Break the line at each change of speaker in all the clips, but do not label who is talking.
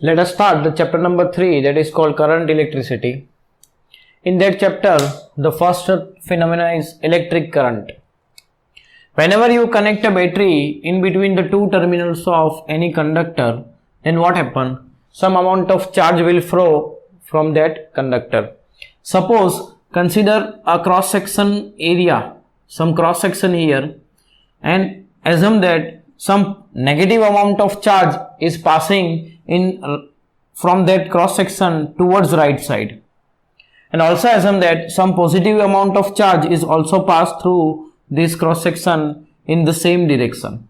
Let us start the chapter number 3, that is called current electricity. In that chapter, the first phenomena is electric current. Whenever you connect a battery in between the two terminals of any conductor, then what happens? Some amount of charge will flow from that conductor. Suppose consider a cross section area, some cross section here, and assume that some negative amount of charge is passing in from that cross section towards right side, and also assume that some positive amount of charge is also passed through this cross section in the same direction.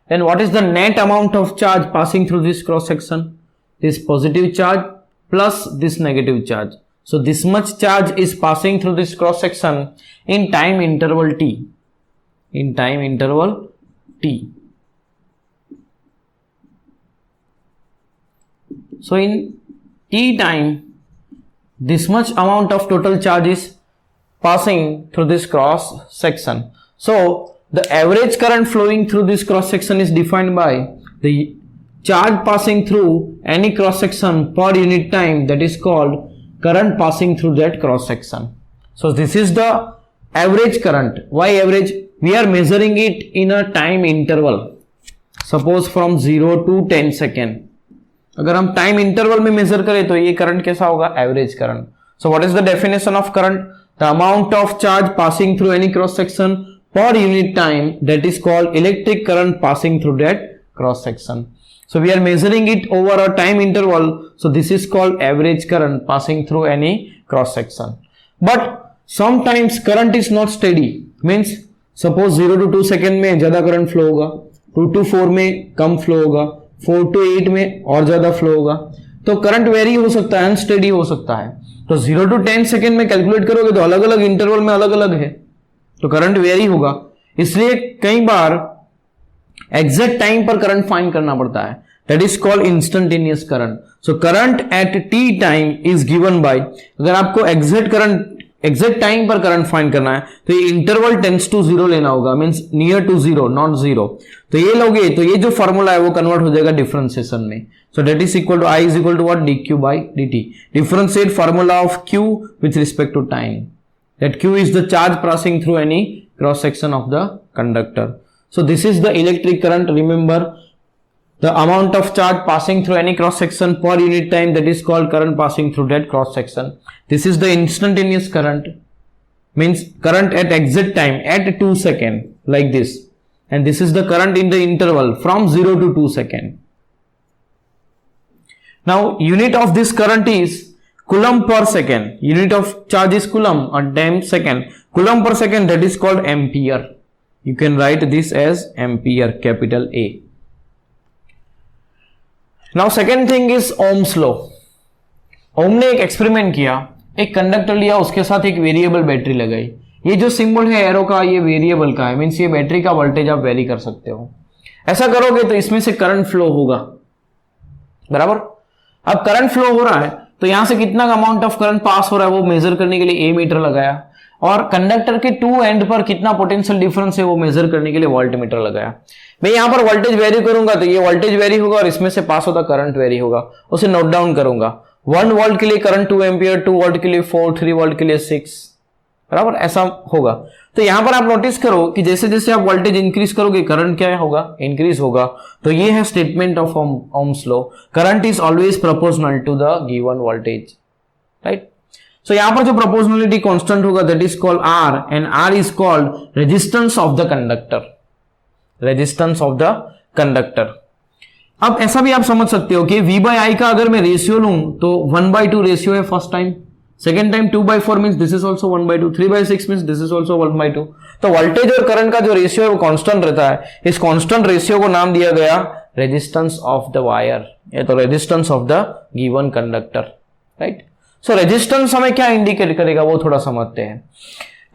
Then what is the net amount of charge passing through this cross section? This positive charge plus this negative charge. So this much charge is passing through this cross section in time interval t. In time interval t. So in t time, this much amount of total charge is passing through this cross section. So the average current flowing through this cross section is defined by the charge passing through any cross section per unit time, that is called current passing through that cross section. So this is the average current. Why average? We are measuring it in a time interval. Suppose from 0 to 10 second. अगर हम time interval में major करें तो ये current कैसा होगा? Average current. So what is the definition of current? The amount of charge passing through any cross section per unit time, that is called electric current passing through that cross section. So we are measuring it over a time interval, so this is called average current passing through any cross section. But sometimes current is not steady, means suppose 0 to 2 second में ज्यादा current flow होगा, 2 to 4 में कम flow होगा, 4 to 8 में और ज्यादा flow होगा. तो करंट वेरी हो सकता है, अनस्टेडी हो सकता है. तो 0 to 10 सेकेंड में कैलकुलेट करोगे तो अलग अलग इंटरवल में अलग अलग है, तो करंट वेरी होगा. इसलिए कई बार एग्जैक्ट टाइम पर करंट फाइंड करना पड़ता है, that is called instantaneous current. So current at T time is given by, अगर आपको एग्जैक्ट टाइम पर करंट फाइंड करना है तो ये इंटरवल टेंड्स टू जीरो लेना होगा, means near to zero, not zero. तो ये लोगे तो ये जो फॉर्मूला है वो कन्वर्ट हो जाएगा डिफरेंशिएशन में. So that is equal to I is equal to what? D Q by D T. Differentiate formula of Q with respect to time. That Q is the charge passing through any cross section of the conductor. So this is the electric current. Remember, the amount of charge passing through any cross section per unit time, that is called current passing through that cross section. This is the instantaneous current, means current at exact time at 2 seconds, like this. And this is the current in the interval from 0 to 2 seconds. Now unit of this current is coulomb per second. Unit of charge is coulomb or 10 second. Coulomb per second, that is called ampere. You can write this as ampere, capital A. Now second thing is Ohm's law. ओम ने एक experiment किया, एक conductor लिया, उसके साथ एक variable battery लगाई. ये जो सिंबल है एरो का, ये वेरिएबल का है, मीन्स ये बैटरी का वोल्टेज आप वेरी कर सकते हो. ऐसा करोगे तो इसमें से करंट फ्लो होगा, बराबर. अब करंट फ्लो हो रहा है तो यहां से कितना अमाउंट ऑफ करंट पास हो रहा है वो मेजर करने के लिए ए मीटर लगाया, और कंडक्टर के टू एंड पर कितना पोटेंशियल डिफरेंस है वो मेजर करने के लिए वोल्ट मीटर लगाया. मैं यहां पर वोल्टेज वेरी करूंगा तो ये वोल्टेज वेरी होगा और इसमें से पास होता करंट वेरी होगा. उसे नोट डाउन करूंगा. 1 वोल्ट के लिए करंट 2 एम्पियर, 2 वोल्ट के लिए 4, 3 वोल्ट के लिए 6, बराबर. ऐसा होगा. तो यहां पर आप नोटिस करो कि जैसे जैसे आप वोल्टेज इंक्रीज करोगे करंट क्या होगा? इंक्रीज होगा. तो ये है statement of Ohm's law. Current is always proportional to the given voltage, right. So यहां पर जो प्रोपोर्शनलिटी कांस्टेंट होगा that is called R, and R is called resistance of the conductor. Resistance of the conductor. अब ऐसा भी आप समझ सकते हो कि V by I का अगर मैं रेशियो लूं तो 1/2 रेशियो है first time, second time 2/4 means this is also 1/2, 3/6 means this is also 1/2. तो वोल्टेज और करंट का जो रेशियो है वो कांस्टेंट रहता है. इस कांस्टेंट रेशियो को नाम दिया गया रेजिस्टेंस ऑफ द वायर, या तो resistance of the given conductor, right. So resistance हमें क्या इंडिकेट करेगा वो थोड़ा समझते हैं.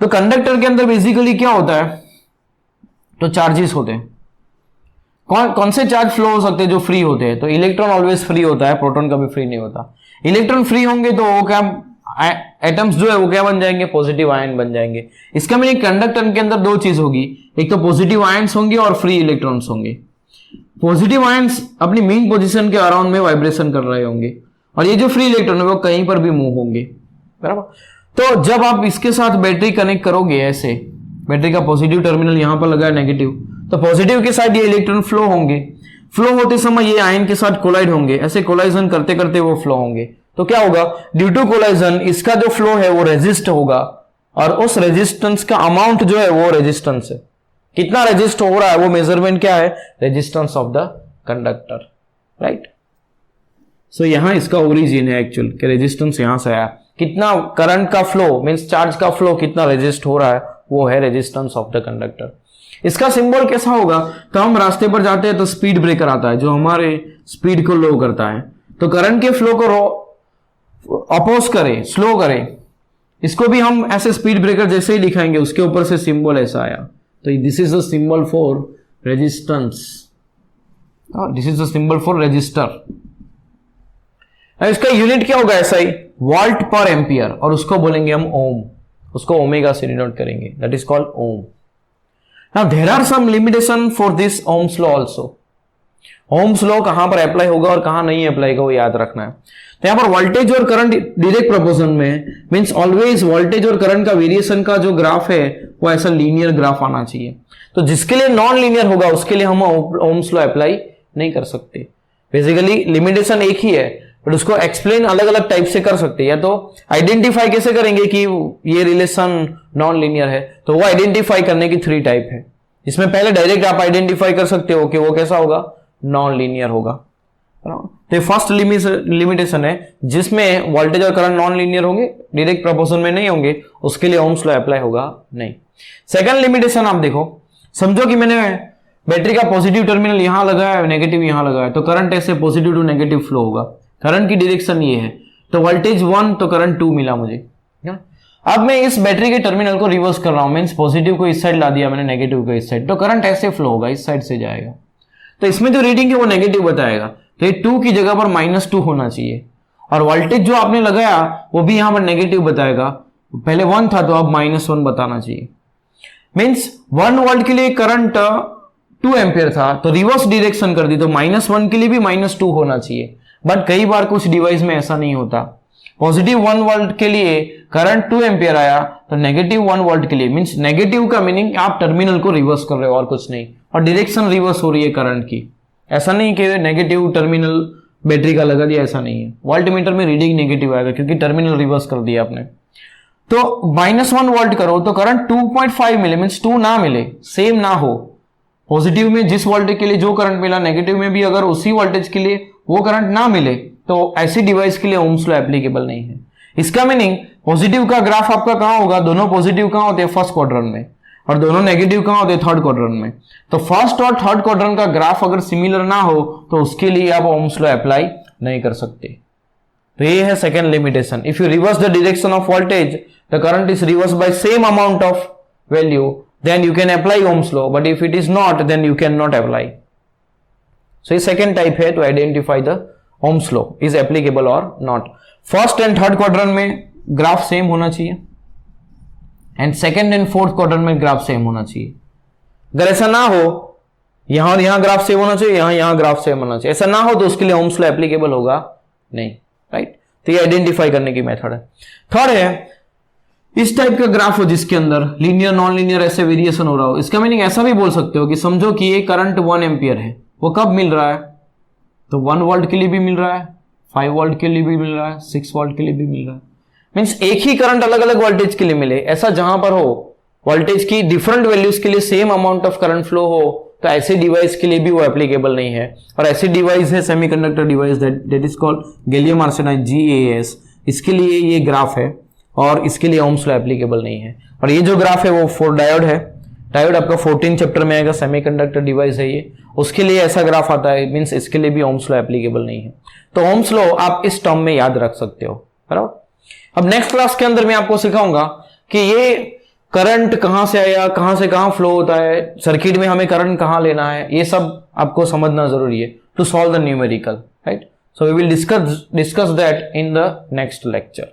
तो कंडक्टर के अंदर बेसिकली क्या होता है? तो चार्जेस होते हैं. कौन से चार्ज फ्लो हो सकते हैं जो फ्री होते हैं? तो इलेक्ट्रॉन ऑलवेज फ्री होता है, प्रोटॉन कभी फ्री नहीं होता. इलेक्ट्रॉन फ्री होंगे तो वो क्या, एटम्स जो है वो क्या बन जाएंगे? पॉजिटिव आयन बन जाएंगे. इसका मीनिंग कंडक्टर के अंदर दो चीज होगी, एक तो पॉजिटिव आयन्स होंगे और फ्री इलेक्ट्रॉन्स होंगे. पॉजिटिव आयंस अपनी मेन पोजीशन के अराउंड में वाइब्रेशन कर रहे होंगे और ये जो फ्री इलेक्ट्रॉन है वो कहीं पर भी मूव होंगे, बराबर। तो जब आप इसके साथ बैटरी कनेक्ट करोगे, ऐसे बैटरी का पॉजिटिव टर्मिनल यहां पर लगा है नेगेटिव, तो पॉजिटिव के साथ ये इलेक्ट्रॉन फ्लो होंगे, फ्लो होते समय ये आयन के साथ कोलाइड होंगे, ऐसे कोलाइजन करते करते वो फ्लो होंगे। तो क्या होगा, ड्यू टू कोलाइजन इसका जो फ्लो है वो रेजिस्ट होगा और उस रेजिस्टेंस का अमाउंट जो है वो रेजिस्टेंस है, कितना रेजिस्ट हो रहा है वो मेजरमेंट क्या है, resistance of the conductor, right. So यहां इसका ओरिजिन है एक्चुअल कि रेजिस्टेंस यहां से आया, कितना करंट का फ्लो मींस चार्ज का फ्लो कितना रेजिस्ट हो रहा है वो है रेजिस्टेंस ऑफ द कंडक्टर। इसका सिंबल कैसा होगा, तो हम रास्ते पर जाते हैं तो स्पीड ब्रेकर आता है जो हमारे स्पीड को लो करता है, तो करंट के फ्लो को अपोज करे, स्लो करे, इसको भी हम ऐसे स्पीड ब्रेकर जैसे ही दिखाएंगे, उसके ऊपर से सिंबल ऐसा आया, तो this is the symbol for resistance, this is the symbol for resistor. इसका यूनिट क्या होगा, ऐसा ही वोल्ट पर एम्पियर, और उसको बोलेंगे हम ओम, उसको ओमेगा से डिनोट करेंगे, that is called ohm. Now there are some limitation for this Ohm's law also. Ohm's law कहां पर अप्लाई होगा और कहां नहीं अप्लाई होगा वो याद रखना है। तो यहां पर वोल्टेज और करंट डायरेक्ट प्रोपोर्शन में मींस ऑलवेज वोल्टेज और करंट का वेरिएशन का जो ग्राफ है वो ऐसा लीनियर ग्राफ आना चाहिए। तो जिसके लिए नॉन लीनियर होगा उसके लिए हम Ohm's law अप्लाई नहीं कर सकते। बेसिकली लिमिटेशन एक ही है बट उसको एक्सप्लेन अलग अलग टाइप से कर सकते हैं। या तो आइडेंटिफाई कैसे करेंगे कि ये रिलेशन नॉन लीनियर है, तो वो आइडेंटिफाई करने की 3 टाइप है। इसमें पहले डायरेक्ट आप आइडेंटिफाई कर सकते हो कि वो कैसा होगा, नॉन लीनियर होगा। तो फर्स्ट लिमिटेशन है जिसमें वोल्टेज और करंट नॉन लीनियर होंगे, डायरेक्ट प्रोपोर्शन में नहीं होंगे, उसके लिए ओम्स लॉ अप्लाई होगा नहीं। सेकंड लिमिटेशन आप देखो, समझो कि मैंने बैटरी का पॉजिटिव टर्मिनल यहां लगाया है, नेगेटिव यहां लगाया है, तो करंट ऐसे पॉजिटिव टू नेगेटिव फ्लो होगा। करंट की डायरेक्शन ये है, तो वोल्टेज 1 तो करंट 2 मिला मुझे। अब मैं इस बैटरी के टर्मिनल को रिवर्स कर रहा हूं, मींस पॉजिटिव को इस साइड ला दिया मैंने, नेगेटिव को इस साइड, तो करंट ऐसे फ्लो होगा, इस साइड से जाएगा। तो इसमें जो रीडिंग है वो नेगेटिव बताएगा, तो ये 2 की जगह पर -2 होना चाहिए। और वोल्टेज जो आपने लगाया वो भी यहां पर नेगेटिव बताएगा, पहले 1 था तो अब -1 बताना चाहिए। मींस 1 वोल्ट के लिए करंट 2 एम्पियर था, तो रिवर्स डायरेक्शन कर दी, तो -1 के लिए भी -2 होना चाहिए। बट कई बार कुछ डिवाइस में ऐसा नहीं होता, पॉजिटिव 1 वोल्ट के लिए करंट 2 एम्पियर आया, तो नेगेटिव 1 वोल्ट के लिए मींस नेगेटिव का मीनिंग आप टर्मिनल को रिवर्स कर रहे हो और कुछ नहीं, और डायरेक्शन रिवर्स हो रही है करंट की। ऐसा नहीं कि नेगेटिव टर्मिनल बैटरी का लगा दिया, ऐसा नहीं है। वोल्टमीटर में रीडिंग नेगेटिव आएगा क्योंकि टर्मिनल रिवर्स कर दिया आपने। तो -1 वोल्ट करो तो करंट 2.5 मिले, मींस 2 ना मिले, सेम ना हो। पॉजिटिव में जिस वोल्टेज के लिए जो करंट मिला, नेगेटिव में भी अगर उसी वोल्टेज के लिए वो करंट ना मिले, तो ऐसी डिवाइस के लिए ओम्स लॉ एप्लीकेबल नहीं है। इसका मीनिंग पॉजिटिव का ग्राफ आपका कहां होगा, दोनों पॉजिटिव कहां होते हैं, फर्स्ट क्वाड्रेंट में, और दोनों नेगेटिव कहां होते हैं, थर्ड क्वाड्रेंट में। तो फर्स्ट और थर्ड क्वाड्रेंट का ग्राफ अगर सिमिलर ना हो तो उसके लिए आप ओम्स लॉ अप्लाई नहीं कर सकते। तो ये है second limitation, if you reverse the direction of voltage the current is reverse by same amount of value, then you can apply Ohm's law, but if it is not, then you cannot apply. So ये second type है to identify the Ohm's law is applicable or not. First and third quadrant में graph same होना चाहिए, and second and fourth quadrant में graph same होना चाहिए। अगर ऐसा ना हो, यहां और यहां ग्राफ सेम होना चाहिए, यहां ग्राफ सेम होना चाहिए, ऐसा ना हो तो उसके लिए Ohm's law applicable होगा नहीं, राइट। तो ये आइडेंटिफाई करने की मेथड है। थर्ड है इस टाइप का ग्राफ हो जिसके अंदर लीनियर नॉन लीनियर ऐसे वेरिएशन हो रहा हो। इसका मीनिंग ऐसा भी बोल सकते हो कि समझो कि ये करंट 1 एम्पियर है, वो कब मिल रहा है, तो 1 वोल्ट के लिए भी मिल रहा है, 5 वोल्ट के लिए भी मिल रहा है, 6 वोल्ट के लिए भी मिल रहा है। मींस एक ही करंट अलग अलग वोल्टेज के लिए मिले, ऐसा जहां पर हो वोल्टेज की डिफरेंट वैल्यूज के लिए same amount of current flow हो, तो ऐसे डिवाइस के लिए भी वो एप्लीकेबल नहीं है। और ऐसी डिवाइस है semiconductor device that is called gallium arsenide, GaAs, इसके लिए ये ग्राफ है और इसके लिए ओम्स लॉ एप्लीकेबल नहीं है। और ये जो ग्राफ है वो फॉर डायोड है, डायोड आपका 14 चैप्टर में आएगा, सेमीकंडक्टर डिवाइस है ये, उसके लिए ऐसा ग्राफ आता है, मींस इसके लिए भी ओम्स लॉ एप्लीकेबल नहीं है। तो ओम्स लॉ आप इस टर्म में याद रख सकते हो, बराबर। अब नेक्स्ट क्लास के अंदर मैं आपको सिखाऊंगा कि ये करंट कहां से आया, कहां से कहां फ्लो होता है, सर्किट में हमें करंट कहां लेना है, ये सब आपको समझना जरूरी है to solve the numerical, right. So we will discuss that in the next lecture.